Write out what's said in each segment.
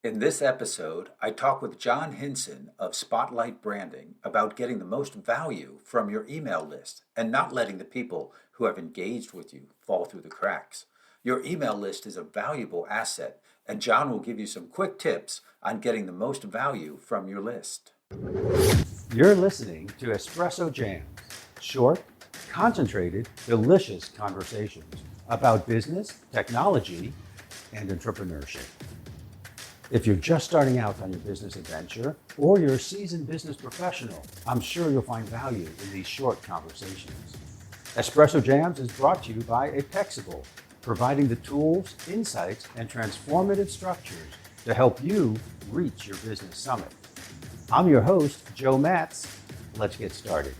In this episode, I talk with John Hinson of Spotlight Branding about getting the most value from your email list and not letting the people who have engaged with you fall through the cracks. Your email list is a valuable asset, and John will give you some quick tips on getting the most value from your list. You're listening to Espresso Jams, short, concentrated, delicious conversations about business, technology, and entrepreneurship. If you're just starting out on your business adventure or you're a seasoned business professional, I'm sure you'll find value in these short conversations. Espresso Jams is brought to you by Apexible, providing the tools, insights, and transformative structures to help you reach your business summit. I'm your host, Joe Matz. Let's get started.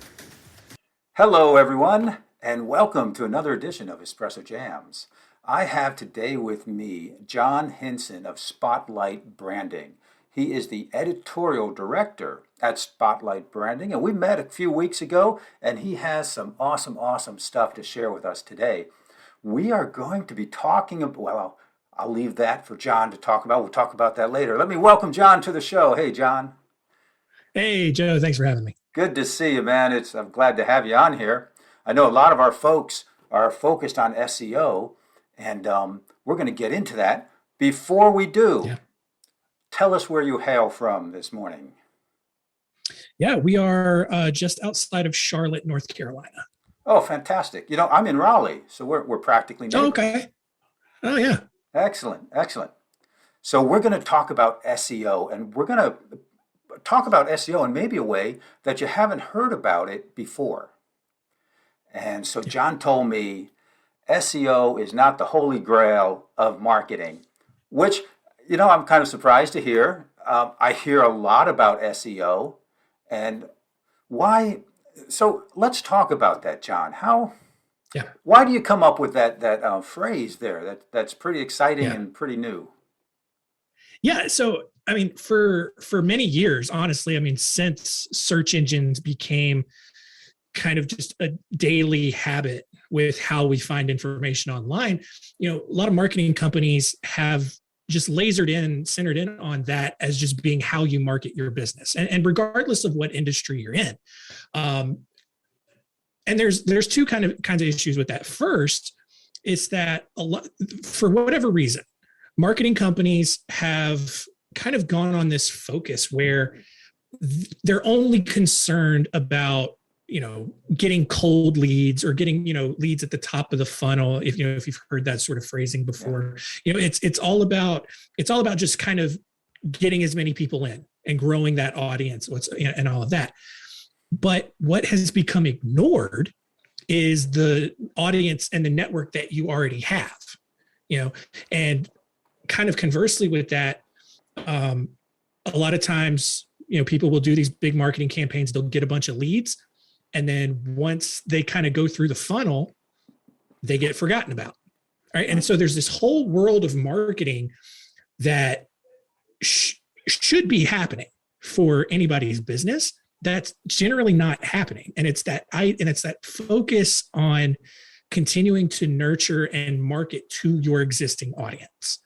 Hello, everyone, and welcome to another edition of Espresso Jams. I have today with me John Hinson of Spotlight Branding. He is the editorial director at Spotlight Branding, and we met a few weeks ago, and he has some awesome stuff to share with us today. We are going to be talking about, well, I'll leave that for John to talk about. We'll talk about that later. Let me welcome John to the show. Hey, John. Hey, Joe. Thanks for having me. Good to see you, man. I'm glad to have you on here. I know a lot of our folks are focused on SEO, and we're going to get into that. Before we do, Tell us where you hail from this morning. Yeah, we are just outside of Charlotte, North Carolina. Oh, fantastic. You know, I'm in Raleigh, so we're practically neighbors. Oh, okay. Oh, yeah. Excellent. So we're going to talk about SEO, and we're going to talk about SEO in maybe a way that you haven't heard about it before. And so John told me SEO is not the holy grail of marketing, which, you know, I'm kind of surprised to hear. I hear a lot about SEO, and why. So let's talk about that, John. Why do you come up with that phrase there? That's pretty exciting and pretty new. Yeah. So, I mean, for many years, honestly, I mean, since search engines became kind of just a daily habit with how we find information online, you know, a lot of marketing companies have just centered in on that as just being how you market your business, and regardless of what industry you're in. And there's two kinds of issues with that. First, is that a lot, for whatever reason, marketing companies have kind of gone on this focus where they're only concerned about, you know, getting cold leads or getting, you know, leads at the top of the funnel. If you've heard that sort of phrasing before, you know, it's all about just kind of getting as many people in and growing that audience, and all of that. But what has become ignored is the audience and the network that you already have, you know, and kind of conversely with that, a lot of times, you know, people will do these big marketing campaigns, they'll get a bunch of leads, and then once they kind of go through the funnel, they get forgotten about. Right. And so there's this whole world of marketing that should be happening for anybody's business that's generally not happening. And it's that focus on continuing to nurture and market to your existing audience.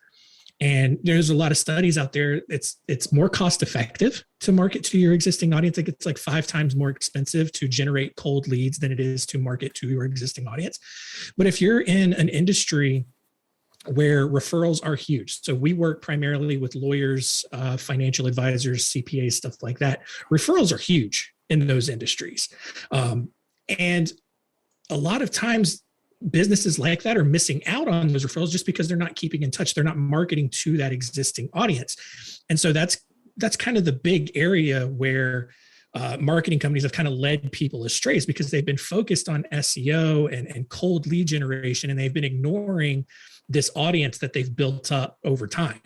And there's a lot of studies out there. It's more cost effective to market to your existing audience. Like, it's like 5 times more expensive to generate cold leads than it is to market to your existing audience. But if you're in an industry where referrals are huge, so we work primarily with lawyers, financial advisors, CPAs, stuff like that. Referrals are huge in those industries. And a lot of times, businesses like that are missing out on those referrals just because they're not keeping in touch. They're not marketing to that existing audience. And so that's kind of the big area where marketing companies have kind of led people astray, because they've been focused on SEO and cold lead generation, and they've been ignoring this audience that they've built up over time.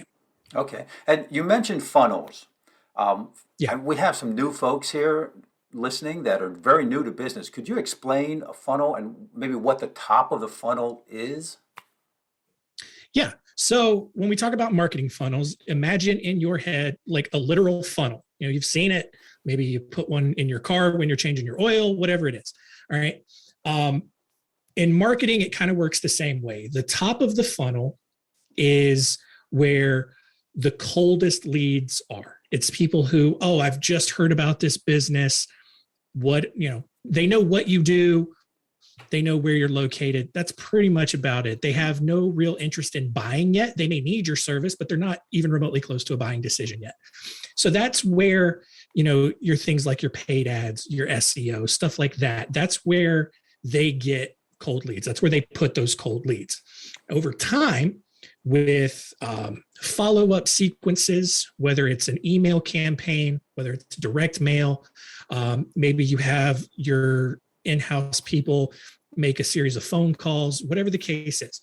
Okay. And you mentioned funnels. And we have some new folks here listening that are very new to business. Could you explain a funnel and maybe what the top of the funnel is? Yeah. So when we talk about marketing funnels, imagine in your head like a literal funnel. You know, you've seen it. Maybe you put one in your car when you're changing your oil, whatever it is. All right. In marketing, it kind of works the same way. The top of the funnel is where the coldest leads are. It's people who, oh, I've just heard about this business. They know what you do. They know where you're located. That's pretty much about it. They have no real interest in buying yet. They may need your service, but they're not even remotely close to a buying decision yet. So that's where, your things like your paid ads, your SEO, stuff like that. That's where they get cold leads. That's where they put those cold leads. Over time, with follow-up sequences, whether it's an email campaign, whether it's direct mail, maybe you have your in-house people make a series of phone calls, whatever the case is.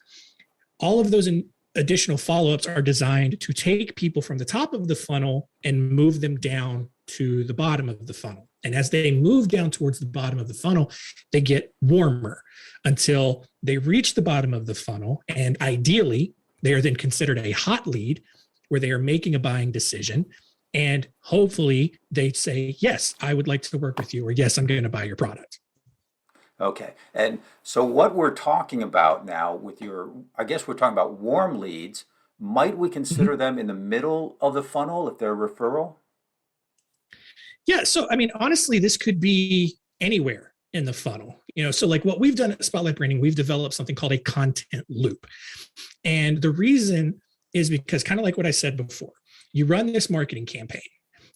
All of those additional follow-ups are designed to take people from the top of the funnel and move them down to the bottom of the funnel. And as they move down towards the bottom of the funnel, they get warmer until they reach the bottom of the funnel. And ideally, they are then considered a hot lead where they are making a buying decision. And hopefully they say, yes, I would like to work with you, or yes, I'm going to buy your product. Okay. And so what we're talking about now I guess we're talking about warm leads. Might we consider them in the middle of the funnel if they're a referral? Yeah. So, honestly, this could be anywhere in the funnel. So like what we've done at Spotlight Branding, we've developed something called a content loop. And the reason is because, kind of like what I said before, you run this marketing campaign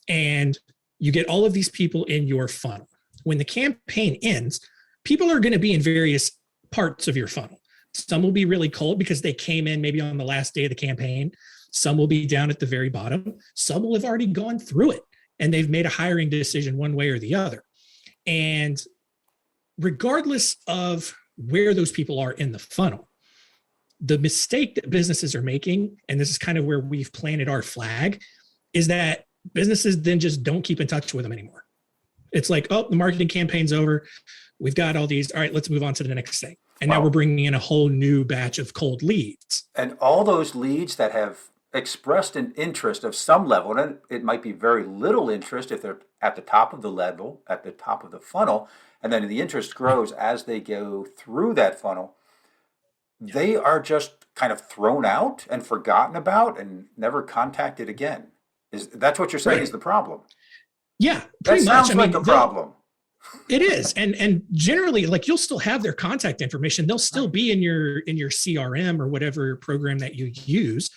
and you get all of these people in your funnel. When the campaign ends, people are going to be in various parts of your funnel. Some will be really cold because they came in maybe on the last day of the campaign. Some will be down at the very bottom. Some will have already gone through it and they've made a hiring decision one way or the other. And regardless of where those people are in the funnel, the mistake that businesses are making, and this is kind of where we've planted our flag, is that businesses then just don't keep in touch with them anymore. It's like, oh, the marketing campaign's over. We've got all these. All right, let's move on to the next thing. And now we're bringing in a whole new batch of cold leads. And all those leads that have expressed an interest of some level, and it might be very little interest if they're at the top of the level, at the top of the funnel, and then the interest grows as they go through that funnel, they are just kind of thrown out and forgotten about and never contacted again. That's what you're saying is the problem? Yeah, pretty much. That sounds like a problem. It is. And generally, like, you'll still have their contact information. They'll still be in your CRM or whatever program that you use.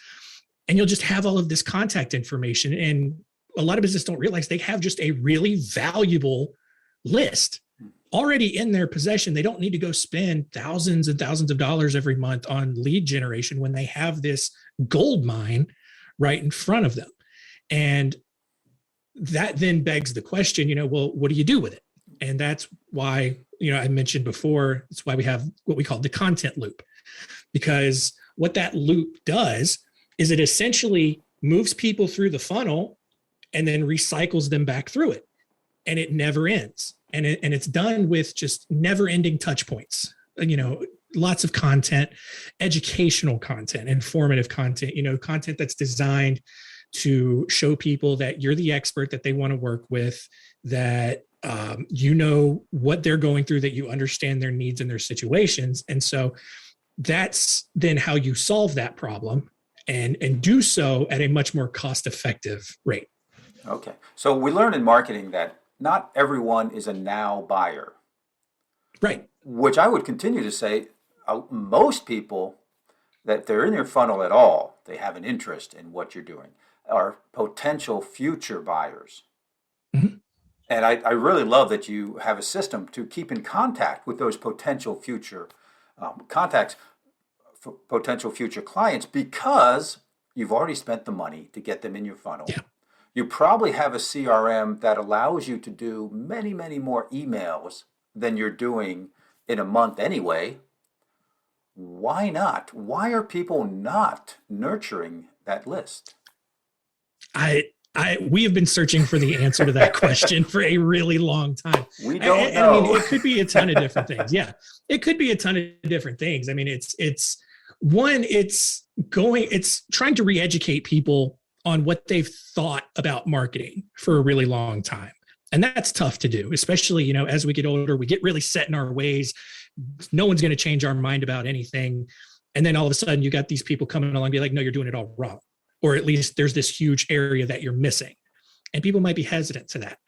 And you'll just have all of this contact information. And a lot of businesses don't realize they have just a really valuable list already in their possession. They don't need to go spend thousands and thousands of dollars every month on lead generation when they have this gold mine right in front of them. And that then begs the question, well, what do you do with it? And that's why, I mentioned before, it's why we have what we call the content loop, because what that loop does is it essentially moves people through the funnel and then recycles them back through it. And it never ends. And it's done with just never ending touch points, lots of content, educational content, informative content, content that's designed to show people that you're the expert that they want to work with, that what they're going through, that you understand their needs and their situations. And so that's then how you solve that problem and do so at a much more cost-effective rate. Okay. So we learn in marketing that not everyone is a now buyer. Right. Which I would continue to say, most people that they're in your funnel at all, they have an interest in what you're doing, are potential future buyers. Mm-hmm. And I really love that you have a system to keep in contact with those potential future potential future clients, because you've already spent the money to get them in your funnel. Yeah. You probably have a CRM that allows you to do many, many more emails than you're doing in a month anyway. Why not? Why are people not nurturing that list? We have been searching for the answer to that question for a really long time. We don't know. It could be a ton of different things. Yeah, it could be a ton of different things. It's trying to re-educate people on what they've thought about marketing for a really long time. And that's tough to do, especially, as we get older, we get really set in our ways. No one's going to change our mind about anything. And then all of a sudden you got these people coming along and be like, no, you're doing it all wrong. or at least there's this huge area that you're missing. And people might be hesitant to that.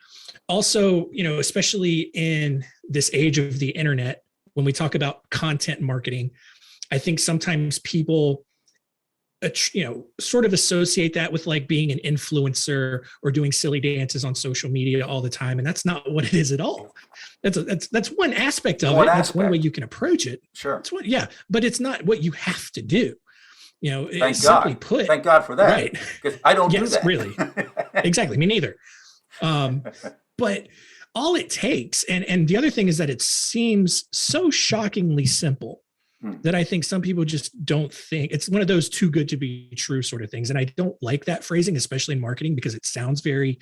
Also, especially in this age of the internet, when we talk about content marketing, I think sometimes people sort of associate that with like being an influencer or doing silly dances on social media all the time. And that's not what it is at all. That's one aspect of it. That's one way you can approach it. Sure. But it's not what you have to do. Thank God. Thank God for that. Right. Because I don't do that. Really. Exactly. Me neither. But all it takes, and the other thing is that it seems so shockingly simple that I think some people just don't think it's one of those too good to be true sort of things. And I don't like that phrasing, especially in marketing, because it sounds very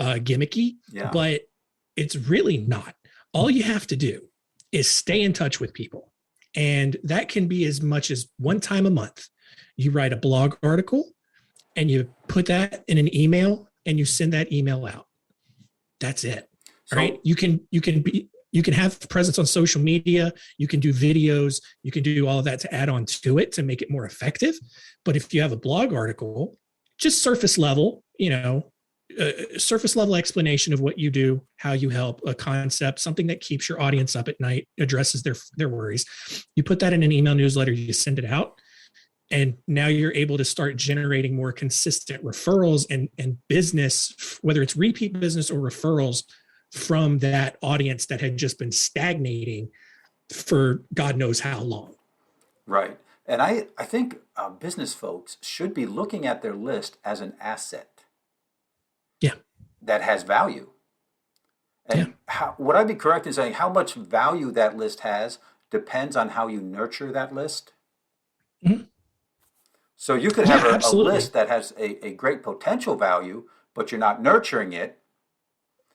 gimmicky, but it's really not. All you have to do is stay in touch with people. And that can be as much as one time a month. You write a blog article and you put that in an email and you send that email out. That's it. So, right? You can have presence on social media. You can do videos. You can do all of that to add on to it to make it more effective. But if you have a blog article, just surface level, surface level explanation of what you do, how you help, a concept, something that keeps your audience up at night, addresses their worries. You put that in an email newsletter, you send it out. And now you're able to start generating more consistent referrals and business, whether it's repeat business or referrals from that audience that had just been stagnating for God knows how long. Right. And I think business folks should be looking at their list as an asset. Yeah. That has value. And would I be correct in saying how much value that list has depends on how you nurture that list? Mm-hmm. So you could have a list that has a great potential value, but you're not nurturing it.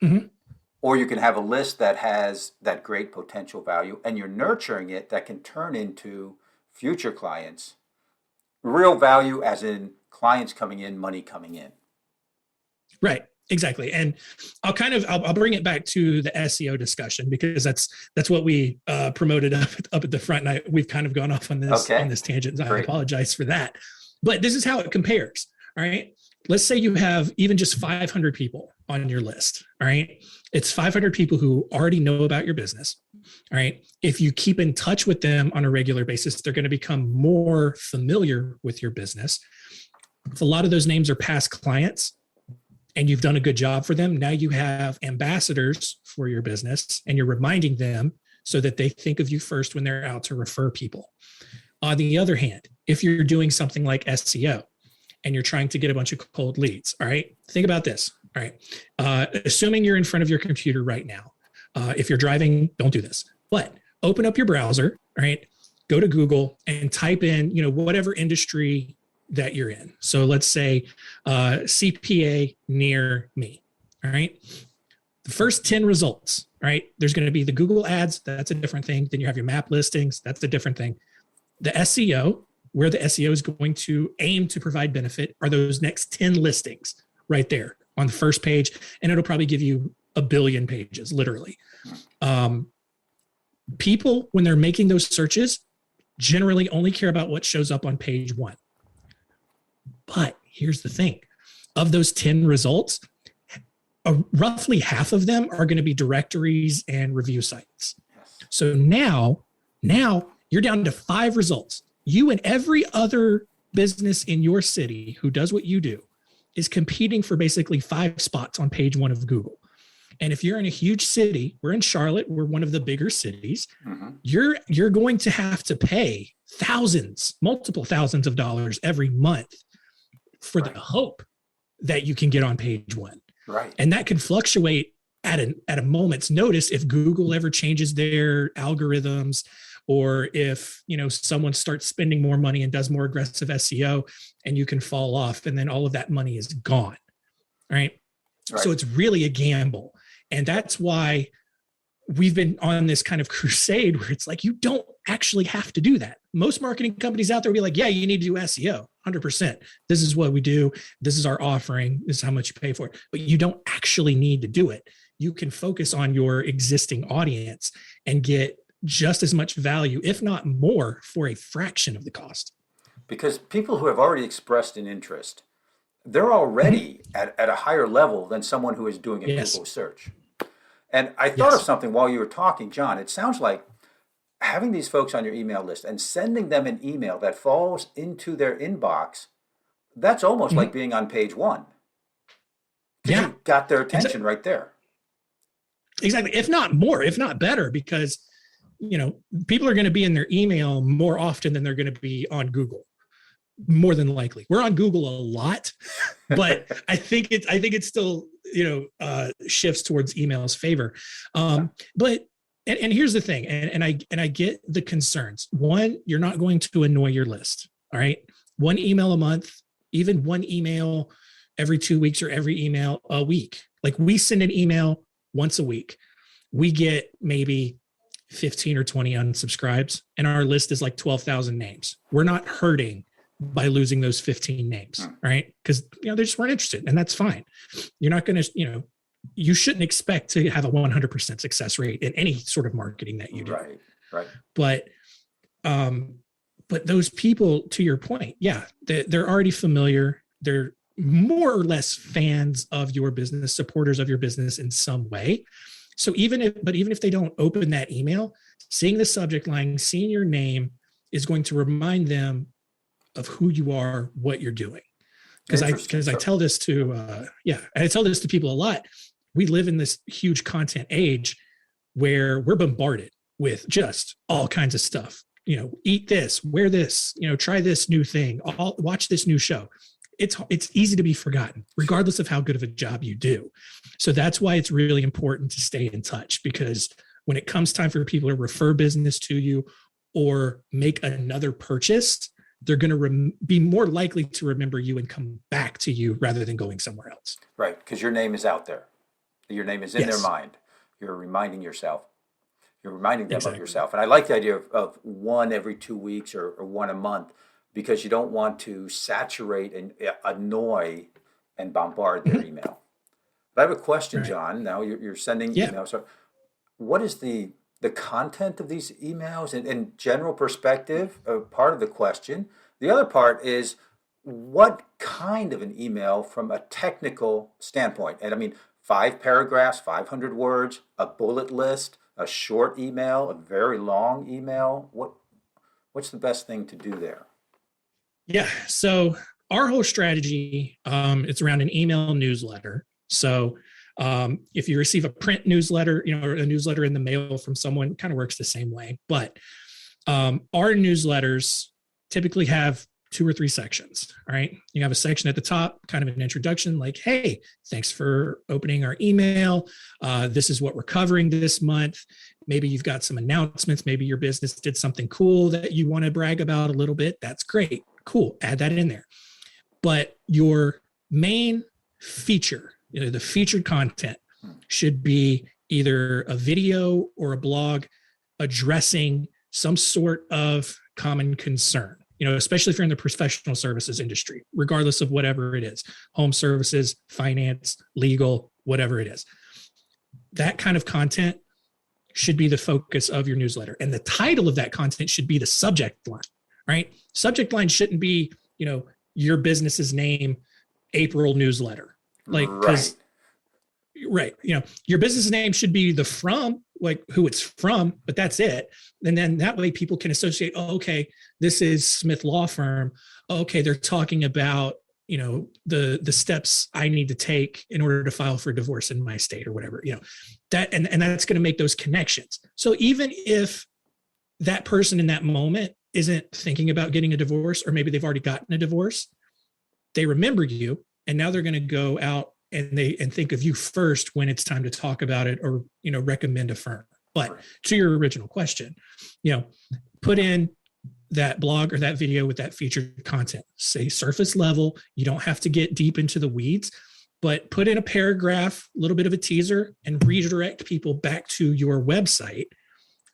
Mm-hmm. Or you can have a list that has that great potential value and you're nurturing it, that can turn into future clients. Real value as in clients coming in, money coming in. Right. Exactly. And I'll bring it back to the SEO discussion, because that's what we promoted up at the front. And we've kind of gone off on this tangent. I apologize for that. But this is how it compares. All right. Let's say you have even just 500 people on your list. All right. It's 500 people who already know about your business. All right. If you keep in touch with them on a regular basis, they're going to become more familiar with your business. If a lot of those names are past clients and you've done a good job for them, now you have ambassadors for your business and you're reminding them so that they think of you first when they're out to refer people. On the other hand, if you're doing something like SEO and you're trying to get a bunch of cold leads, all right, think about this. All right. Assuming you're in front of your computer right now, if you're driving, don't do this, but open up your browser, all right, go to Google and type in, whatever industry that you're in. So let's say CPA near me. All right. The first 10 results, right? There's going to be the Google ads. That's a different thing. Then you have your map listings. That's a different thing. The SEO, where the SEO is going to aim to provide benefit, are those next 10 listings right there on the first page. And it'll probably give you a billion pages, literally. People, when they're making those searches, generally only care about what shows up on page 1. But here's the thing. Of those 10 results, roughly half of them are going to be directories and review sites. So now you're down to 5 results. You and every other business in your city who does what you do is competing for basically 5 spots on page 1 of Google. And if you're in a huge city, we're in Charlotte, we're one of the bigger cities, you're going to have to pay multiple thousands of dollars every month for the hope that you can get on page 1. Right. And that can fluctuate at a moment's notice if Google ever changes their algorithms, or if someone starts spending more money and does more aggressive SEO, and you can fall off, and then all of that money is gone. Right. So it's really a gamble. And that's why we've been on this kind of crusade where it's like, you don't actually have to do that. Most marketing companies out there will be like, yeah, you need to do SEO 100%. This is what we do. This is our offering. This is how much you pay for it. But you don't actually need to do it. You can focus on your existing audience and get just as much value, if not more, for a fraction of the cost. Because people who have already expressed an interest they're already at a higher level than someone who is doing a Yes. Google search. And I thought of Yes. something while you were talking, John. It sounds like having these folks on your email list and sending them an email that falls into their inbox, that's almost Mhm. like being on page one. Because Yeah. you got their attention right there. Exactly. If not more, if not better, because people are going to be in their email more often than they're going to be on Google. More than likely, we're on Google a lot, but I think it's still shifts towards email's favor. But and here's the thing, and I get the concerns. One, you're not going to annoy your list. All right, one email a month, even one email every 2 weeks or every email a week. Like we send an email once a week, we get maybe 15 or 20 unsubscribes, and our list is like 12,000 names. We're not hurting by losing those 15 names, right? Because they just weren't interested, and that's fine. You're not going to, you shouldn't expect to have a 100% success rate in any sort of marketing that you do. Right. But those people, to your point, yeah, they're already familiar. They're more or less fans of your business, supporters of your business in some way. So even if they don't open that email, seeing the subject line, seeing your name is going to remind them of who you are, what you're doing. Because I tell this to I tell this to people a lot. We live in this huge content age where we're bombarded with just all kinds of stuff. Eat this, wear this, try this new thing, watch this new show. It's easy to be forgotten, regardless of how good of a job you do. So that's why it's really important to stay in touch, because when it comes time for people to refer business to you or make another purchase, they're going to be more likely to remember you and come back to you rather than going somewhere else. Right, because your name is out there. Your name is in their mind. You're reminding yourself. You're reminding them of yourself. And I like the idea of one every 2 weeks or one a month, because you don't want to saturate and annoy and bombard their email. But I have a question, John. Now you're sending emails. So what is the content of these emails in general perspective, part of the question. The other part is what kind of an email from a technical standpoint? And I mean, 5 paragraphs, 500 words, a bullet list, a short email, a very long email. What's the best thing to do there? Yeah. So our whole strategy, it's around an email newsletter. So if you receive a print newsletter, or a newsletter in the mail from someone, kind of works the same way. But our newsletters typically have 2 or 3 sections. All right. You have a section at the top, kind of an introduction, like, hey, thanks for opening our email. This is what we're covering this month. Maybe you've got some announcements. Maybe your business did something cool that you want to brag about a little bit. That's great. Cool. Add that in there. But your main feature, the featured content, should be either a video or a blog addressing some sort of common concern, especially if you're in the professional services industry, regardless of whatever it is, home services, finance, legal, whatever it is. That kind of content should be the focus of your newsletter. And the title of that content should be the subject line, right? Subject line shouldn't be, your business's name, April newsletter. Right. Your business name should be the from, like who it's from, but that's it. And then that way people can associate, okay, this is Smith Law Firm. Okay, they're talking about, the steps I need to take in order to file for divorce in my state or whatever, that, and that's going to make those connections. So even if that person in that moment isn't thinking about getting a divorce, or maybe they've already gotten a divorce, they remember you, and now they're going to go out and think of you first when it's time to talk about it or, recommend a firm. But to your original question, put in that blog or that video with that featured content, say surface level. You don't have to get deep into the weeds, but put in a paragraph, a little bit of a teaser, and redirect people back to your website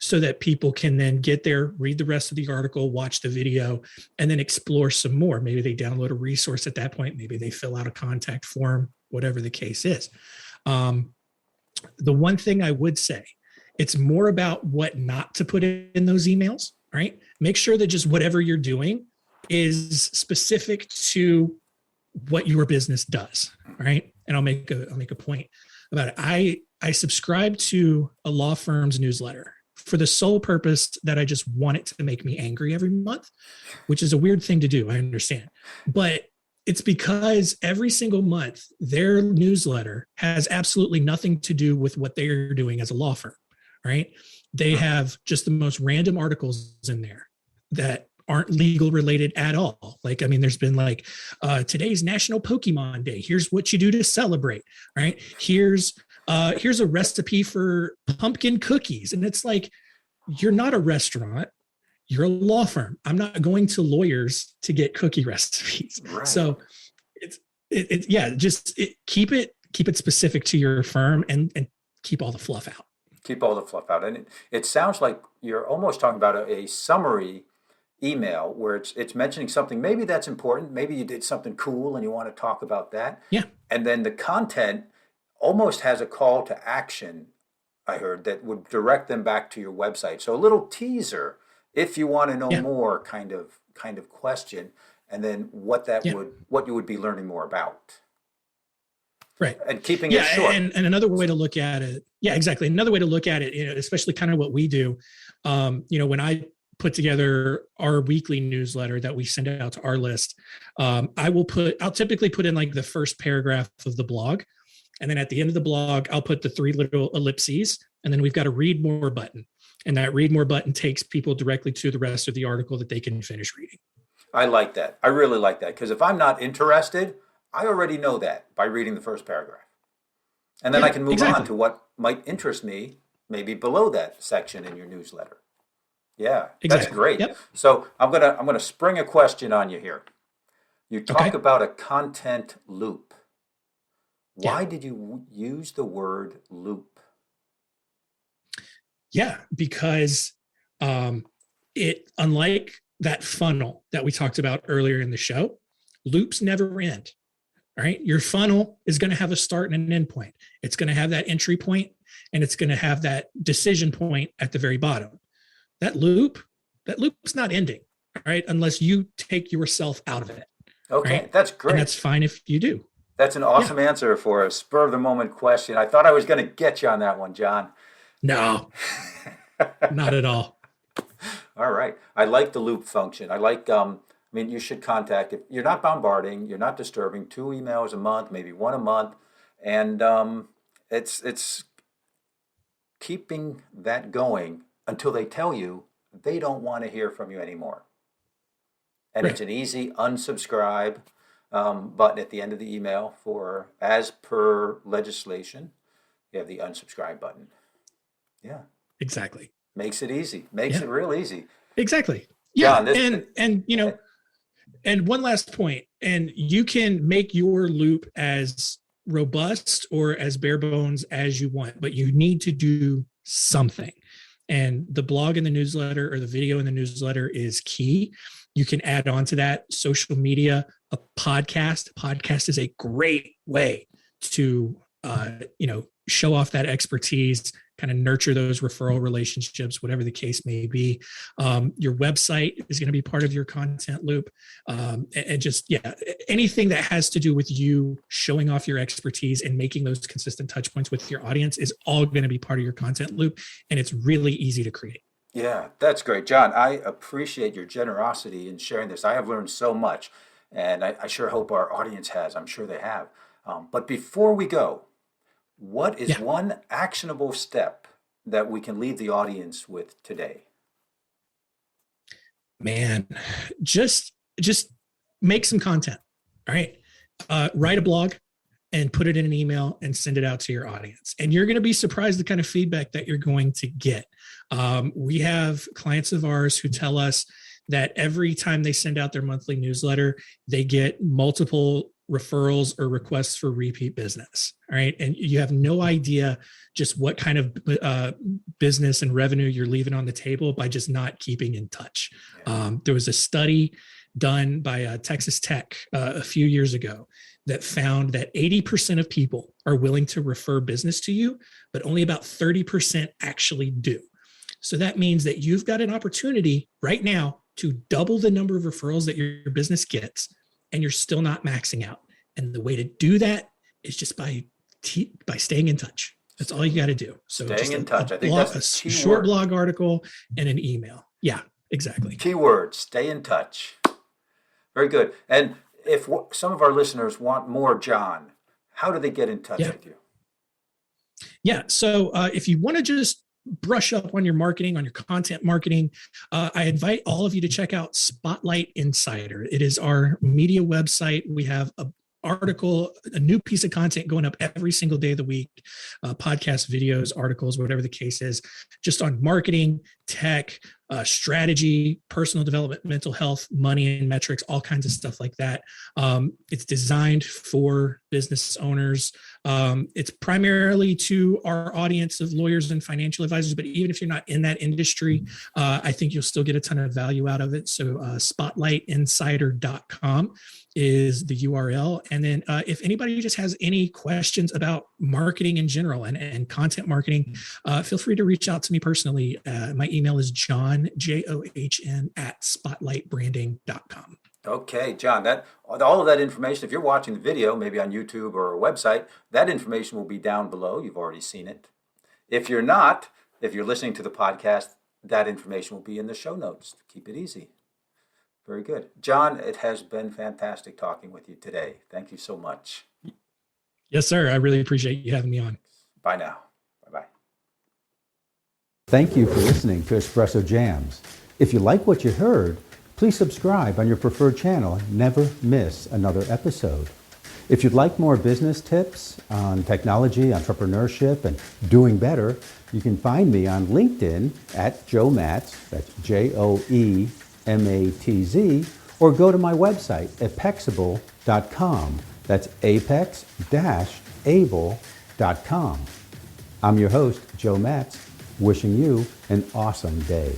so that people can then get there, read the rest of the article, watch the video, and then explore some more. Maybe they download a resource at that point. Maybe they fill out a contact form, whatever the case is. The one thing I would say, it's more about what not to put in those emails, right? Make sure that just whatever you're doing is specific to what your business does, right? And I'll make a point about it. I subscribe to a law firm's newsletter for the sole purpose that I just want it to make me angry every month, which is a weird thing to do. I understand, but it's because every single month their newsletter has absolutely nothing to do with what they're doing as a law firm, right? They have just the most random articles in there that aren't legal related at all. Like, I mean, there's been like, today's National Pokemon Day. Here's what you do to celebrate, right? Here's a recipe for pumpkin cookies. And it's like, you're not a restaurant, you're a law firm. I'm not going to lawyers to get cookie recipes. Right. So keep it specific to your firm and keep all the fluff out. Keep all the fluff out. And it sounds like you're almost talking about a summary email where it's mentioning something maybe that's important, maybe you did something cool and you want to talk about that. Yeah. And then the content almost has a call to action, I heard, that would direct them back to your website. So a little teaser, if you want to know more, kind of question, and then what you would be learning more about. Right. And keeping it short. And another way to look at it. Yeah, exactly. Another way to look at it, especially kind of what we do, when I put together our weekly newsletter that we send out to our list, I'll typically put in like the first paragraph of the blog. And then at the end of the blog, I'll put the 3 little ellipses, and then we've got a read more button. And that read more button takes people directly to the rest of the article that they can finish reading. I like that. I really like that. Because if I'm not interested, I already know that by reading the first paragraph. And then I can move on to what might interest me, maybe below that section in your newsletter. Yeah, that's great. Yep. So I'm gonna spring a question on you here. You talk about a content loop. Why did you use the word loop? Yeah, because unlike that funnel that we talked about earlier in the show, loops never end. All right, your funnel is going to have a start and an end point. It's going to have that entry point, and it's going to have that decision point at the very bottom. That loop's not ending, right? Unless you take yourself out of it. Okay, right? That's great. And that's fine if you do. That's an awesome answer for a spur of the moment question. I thought I was going to get you on that one, John. No, not at all. All right. I like the loop function. I like, you should contact, if you're not bombarding, you're not disturbing, 2 emails a month, maybe 1 a month. And it's keeping that going until they tell you they don't want to hear from you anymore. And it's an easy unsubscribe button at the end of the email for, as per legislation, you have the unsubscribe button. Yeah. Exactly. Makes it easy. Makes it real easy. Exactly. Yeah. John, and one last point, and you can make your loop as robust or as bare bones as you want, but you need to do something. And the blog and the newsletter, or the video in the newsletter, is key. You can add on to that social media, a podcast. A podcast is a great way to, show off that expertise, kind of nurture those referral relationships, whatever the case may be. Your website is going to be part of your content loop. Anything that has to do with you showing off your expertise and making those consistent touch points with your audience is all going to be part of your content loop. And it's really easy to create. Yeah, that's great. John, I appreciate your generosity in sharing this. I have learned so much, and I sure hope our audience has. I'm sure they have. But before we go, what is one actionable step that we can leave the audience with today? Man, just make some content. All right. Write a blog and put it in an email and send it out to your audience. And you're going to be surprised the kind of feedback that you're going to get. We have clients of ours who tell us that every time they send out their monthly newsletter, they get multiple referrals or requests for repeat business. All right. And you have no idea just what kind of business and revenue you're leaving on the table by just not keeping in touch. There was a study done by Texas Tech a few years ago that found that 80% of people are willing to refer business to you, but only about 30% actually do. So that means that you've got an opportunity right now to double the number of referrals that your business gets, and you're still not maxing out. And the way to do that is just by staying in touch. That's all you got to do. So Staying just in touch. I think blog, that's the a key short word. blog article and an email. Yeah, exactly. Keyword, stay in touch. Very good. And if some of our listeners want more John, how do they get in touch with you? Yeah. So if you want to just brush up on your marketing, on your content marketing, I invite all of you to check out Spotlight Insider. It is our media website. We have a new piece of content going up every single day of the week, podcasts, videos, articles, whatever the case is, just on marketing, tech, strategy, personal development, mental health, money and metrics, all kinds of stuff like that. It's designed for business owners. It's primarily to our audience of lawyers and financial advisors, but even if you're not in that industry, I think you'll still get a ton of value out of it. So spotlightinsider.com is the URL. And then if anybody just has any questions about marketing in general and content marketing, feel free to reach out to me personally. My email is John, JOHN @spotlightbranding.com. Okay, John, that all of that information, if you're watching the video, maybe on YouTube or a website, that information will be down below. You've already seen it. If you're not, if you're listening to the podcast, that information will be in the show notes. Keep it easy. Very good. John, it has been fantastic talking with you today. Thank you so much. Yes, sir. I really appreciate you having me on. Bye now. Bye-bye. Thank you for listening to Espresso Jams. If you like what you heard, please subscribe on your preferred channel and never miss another episode. If you'd like more business tips on technology, entrepreneurship, and doing better, you can find me on LinkedIn at Joe Matz, that's JoeMatz, or go to my website, apexable.com, that's apex-able.com. I'm your host, Joe Matz, wishing you an awesome day.